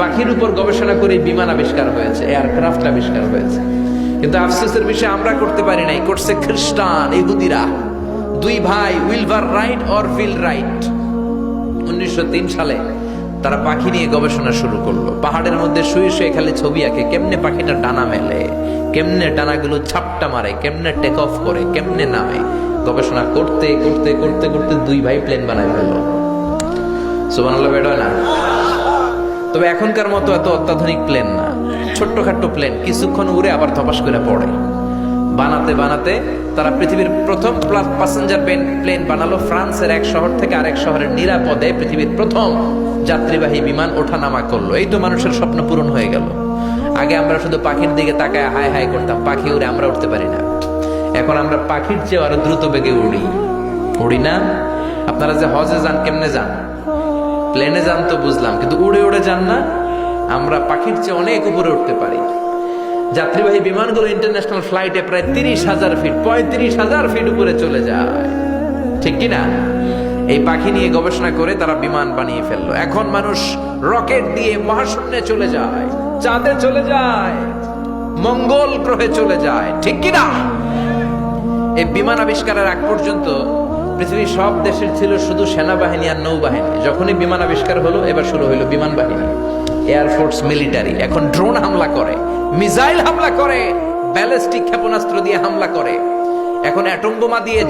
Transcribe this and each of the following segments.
পাখির উপর গবেষণা করে বিমান আবিষ্কার হয়েছে, এয়ারক্রাফট আবিষ্কার হয়েছে। কিন্তু আফসোসের বিষয় আমরা করতে পারি নাই, করছে খ্রিস্টান ইহুদিরা। দুই ভাই উইলভার রাইট অর ফিল রাইট 1903 সালে তারা পাখি নিয়ে গবেষণা শুরু করলো। পাহাড়ের মধ্যে শুয়ে শুয়ে খালি ছবি আঁকে, কেমনে পাখিটা ডানা মেলে, কেমনে ডানাগুলো ছাপটা মারে, কেমনে টেক অফ করে, কেমনে নামে। গবেষণা করতে করতে করতে করতে দুই ভাই প্লেন বানায় ফেললো। সুবহানাল্লাহ বেটা না। তবে এখনকার মতো এত অত্যাধুনিক প্লেন না, ছোট্টখাট্টো প্লেন, কিছুক্ষণ উড়ে আবার ধপাস করে পড়ে। বানাতে বানাতে তারা পৃথিবীর প্রথম প্যাসেঞ্জার প্লেন বানালো। ফ্রান্সের এক শহর থেকে আরেক শহরের নিরাপদে পৃথিবীর প্রথম যাত্রীবাহী বিমান ওঠানামা করলো। এই তো মানুষের স্বপ্ন পূরণ হয়ে গেল। আগে আমরা শুধু পাখির দিকে তাকায় হাই হাই করতাম, পাখি উড়ে, আমরা উঠতে পারি না। এখন আমরা পাখির চেয়ে আরো দ্রুত বেগে উড়ি না? আপনারা যে হজে যান, কেমনে যান? প্লেনে যান তো বুঝলাম, কিন্তু উড়ে উড়ে যান না? আমরা পাখির চেয়ে অনেক উপরে উঠতে পারি। যাত্রীবাহী বিমানগুলো ইন্টারন্যাশনাল ফ্লাইটে প্রায় 30,000 ফিট, 35,000 ফিট উপরে চলে যায়, ঠিক কিনা? এই পাখি নিয়ে গবেষণা করে তারা বিমান বানিয়ে ফেললো। এখন মানুষ রকেট দিয়ে মহাশূন্যে চলে যায়, চাঁদে চলে যায়, মঙ্গল গ্রহে চলে যায়, ঠিক কিনা? এই বিমান আবিষ্কারের আগ পর্যন্ত পৃথিবীর সব দেশের ছিল শুধু সেনাবাহিনী আর নৌবাহিনী। যখনই বিমান আবিষ্কার হলো, এবার শুরু হলো বিমান বাহিনী, এয়ারফোর্স, মিলিটারি। এখন ড্রোন হামলা করে, মিসাইল হামলা করে, ব্যালিস্টিক ক্ষেপণাস্ত্র দিয়ে হামলা করে। এখন অ্যাটম বোমা দিয়ে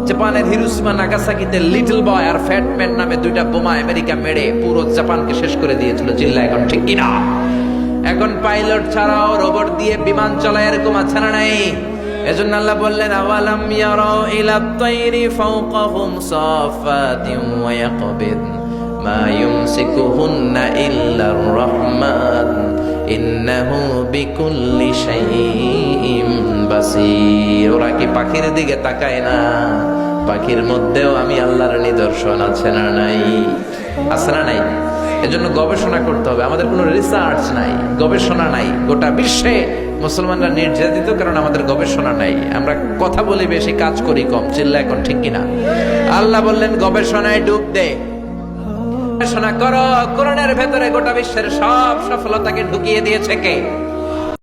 জাপানের হিরোশিমা নাগাসাকিতে লিটল বয় আর ফ্যাট ম্যান নামে দুইটা বোমা আমেরিকা মেরে পুরো জাপানকে শেষ করে দিয়েছিল। চিল্লা এখন ঠিক কিনা? এখন পাইলট ছাড়াও রোবট দিয়ে বিমান চলায়, এরকম আছে না নাই? এজন্য আল্লাহ বললেন, আওয়ালাম ইয়ারাউ ইলা তাইরি ফাওকাহুম সাফাতিন ওয়া ইয়াকবিদ মা ইউমসিকুহুন্না ইল্লার রহমান ইন্নাহু বিকুল্লি শাইইন বাসীর। ওরা কি পাখির দিকে তাকায় না? পাখির মধ্যেও আমি আল্লাহর নিদর্শন আছে না নাই? আছে না নাই? এজন্য গবেষণা করতে হবে। আমাদের কোনো রিসার্চ নাই, গবেষণা নাই। গোটা বিশ্বে মুসলমানরা নির্যাতিত, কারণ আমাদের গবেষণা নাই। আমরা কথা বলি বেশি, কাজ করি কম। চিল্লা এখন ঠিক কিনা? আল্লাহ বললেন গবেষণায় ডুব দে, গবেষণা করো। কোরআনের ভেতরে গোটা বিশ্বের সব সফলতাকে ঢুকিয়ে দিয়েছে কে?